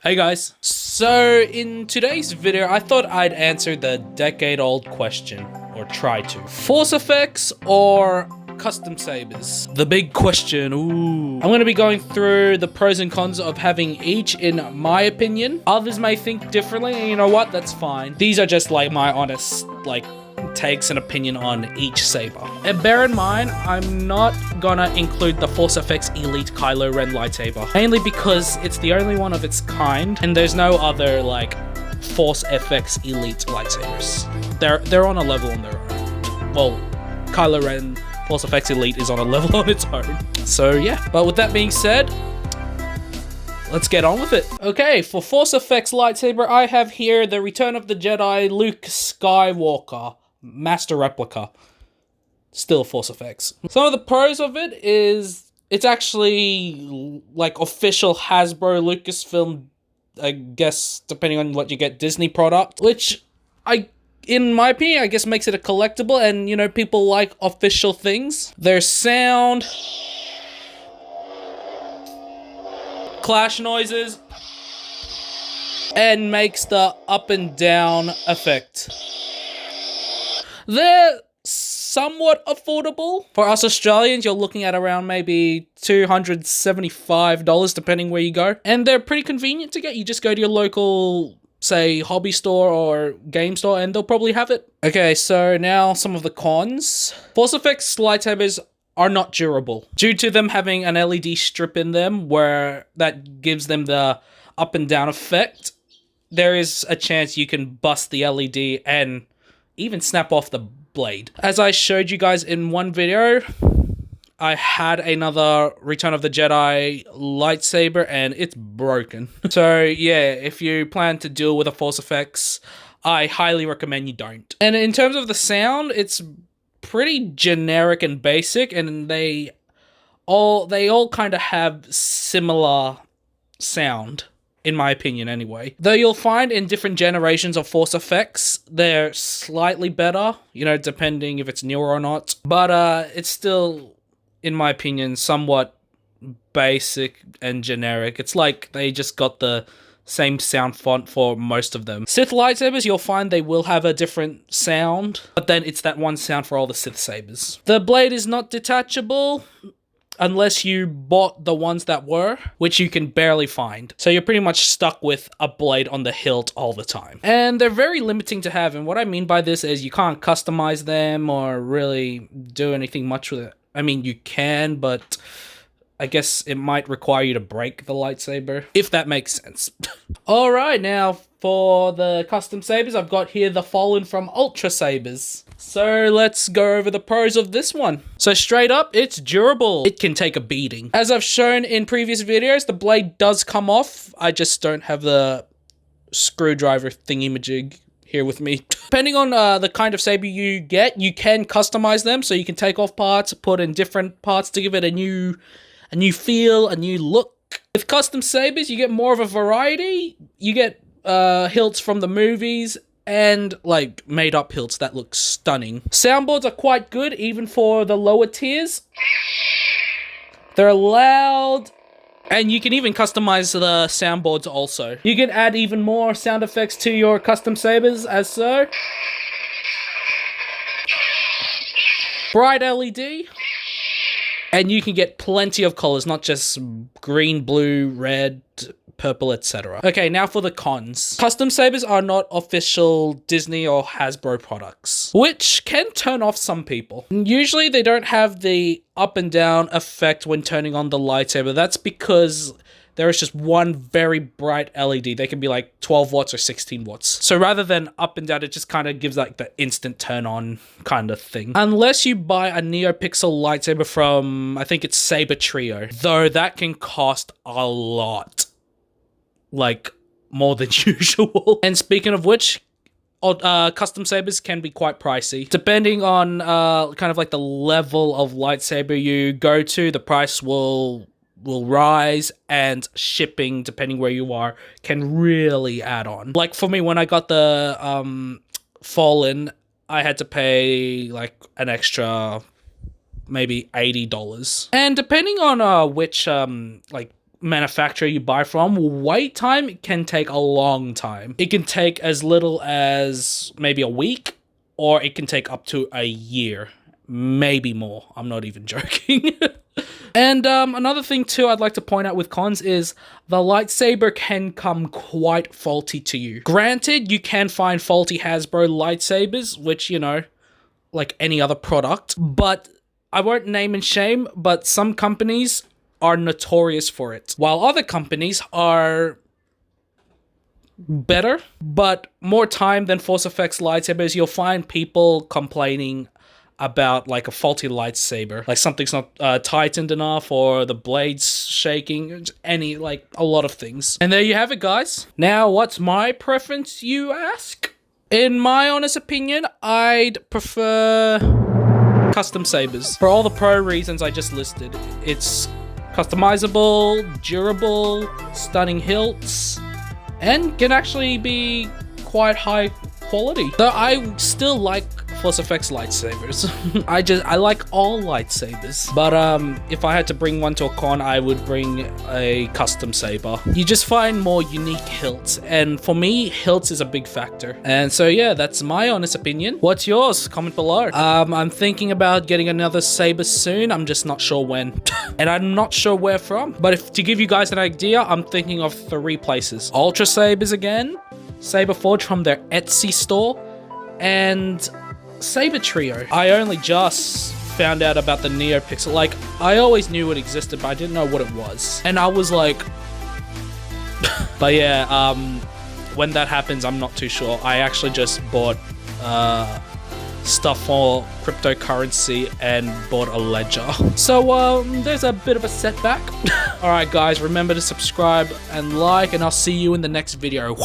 Hey guys. So in today's video, I thought I'd answer the decade-old question, or try to. Force effects or custom sabers? The big question, ooh. I'm gonna be going through the pros and cons of having each in my opinion. Others may think differently, and you know what, that's fine. These are just like my honest, takes and opinion on each saber. And bear in mind, I'm not gonna include the Force FX Elite Kylo Ren lightsaber, mainly because it's the only one of its kind, and there's no other Force FX Elite lightsabers. They're on a level on their own. Well, Kylo Ren Force FX Elite is on a level on its own. So yeah, but with that being said, let's get on with it. Okay, for Force FX lightsaber, I have here the Return of the Jedi Luke Skywalker Master Replica. Still Force FX. Some of the pros of it is it's actually official Hasbro Lucasfilm, I guess, depending on what you get, Disney product, which in my opinion, I guess makes it a collectible, and you know, people like official things. Their sound, clash noises, and makes the up and down effect. They're somewhat affordable. For us Australians, you're looking at around maybe $275 depending where you go. And they're pretty convenient to get. You just go to your local, say, hobby store or game store and they'll probably have it. Okay, so now some of the cons. Force FX lightsabers are not durable due to them having an LED strip in them where that gives them the up and down effect. There is a chance you can bust the LED and even snap off the blade. As I showed you guys in one video, I had another Return of the Jedi lightsaber and it's broken. So yeah, if you plan to deal with a Force FX, I highly recommend you don't. And in terms of the sound, it's pretty generic and basic, and they all kind of have similar sound, in my opinion anyway. Though you'll find in different generations of Force FX, they're slightly better, you know, depending if it's newer or not. But it's still, in my opinion, somewhat basic and generic. It's like they just got the same sound font for most of them. Sith lightsabers, you'll find they will have a different sound, but then it's that one sound for all the Sith sabers. The blade is not detachable, unless you bought the ones that were, which you can barely find. So you're pretty much stuck with a blade on the hilt all the time. And they're very limiting to have, and what I mean by this is you can't customize them or really do anything much with it. I mean, you can, but I guess it might require you to break the lightsaber, if that makes sense. Alright, now for the custom sabers, I've got here the Fallen from Ultrasabers. So let's go over the pros of this one. So straight up, it's durable. It can take a beating. As I've shown in previous videos, the blade does come off. I just don't have the screwdriver thingy-majig here with me. Depending on the kind of saber you get, you can customize them. So you can take off parts, put in different parts to give it a new feel, a new look. With custom sabers, you get more of a variety. You get hilts from the movies, and made up hilts that look stunning. Soundboards are quite good, even for the lower tiers. They're loud, and you can even customize the soundboards also. You can add even more sound effects to your custom sabers, as so. Bright LED. And you can get plenty of colors, not just green, blue, red, purple, etc. Okay, now for the cons. Custom sabers are not official Disney or Hasbro products, which can turn off some people. Usually they don't have the up and down effect when turning on the lightsaber. That's because there is just one very bright LED. They can be 12 watts or 16 watts. So rather than up and down, it just kind of gives the instant turn on kind of thing. Unless you buy a NeoPixel lightsaber from, I think it's Saber Trio. Though that can cost a lot. More than usual. And speaking of which, custom sabers can be quite pricey. Depending on the level of lightsaber you go to, the price will rise, and shipping, depending where you are, can really add on. For me, when I got the Fallen, I had to pay an extra maybe $80. And depending on which manufacturer you buy from, wait time can take a long time. It can take as little as maybe a week, or it can take up to a year, maybe more. I'm not even joking. And another thing too I'd like to point out with cons is the lightsaber can come quite faulty to you. Granted, you can find faulty Hasbro lightsabers, which, you know, like any other product, but I won't name and shame, but some companies are notorious for it, while other companies are better, but more time than Force FX lightsabers, you'll find people complaining about like a faulty lightsaber, like something's not tightened enough, or the blade's shaking, a lot of things. And there you have it, guys. Now, what's my preference, you ask? In my honest opinion, I'd prefer custom sabers for all the pro reasons I just listed. It's customizable, durable, stunning hilts, and can actually be quite high quality. Though I still like Force FX lightsabers. I like all lightsabers. But if I had to bring one to a con, I would bring a custom saber. You just find more unique hilts, and for me, hilts is a big factor. And so yeah, that's my honest opinion. What's yours? Comment below. I'm thinking about getting another saber soon. I'm just not sure when. And I'm not sure where from. But to give you guys an idea, I'm thinking of 3 places. Ultrasabers again, Saber Forge from their Etsy store, and Saber Trio. I only just found out about the NeoPixel. Like, I always knew it existed, but I didn't know what it was. And I was like... But yeah, when that happens, I'm not too sure. I actually just bought stuff for cryptocurrency and bought a ledger. So there's a bit of a setback. Alright guys, remember to subscribe and like, and I'll see you in the next video.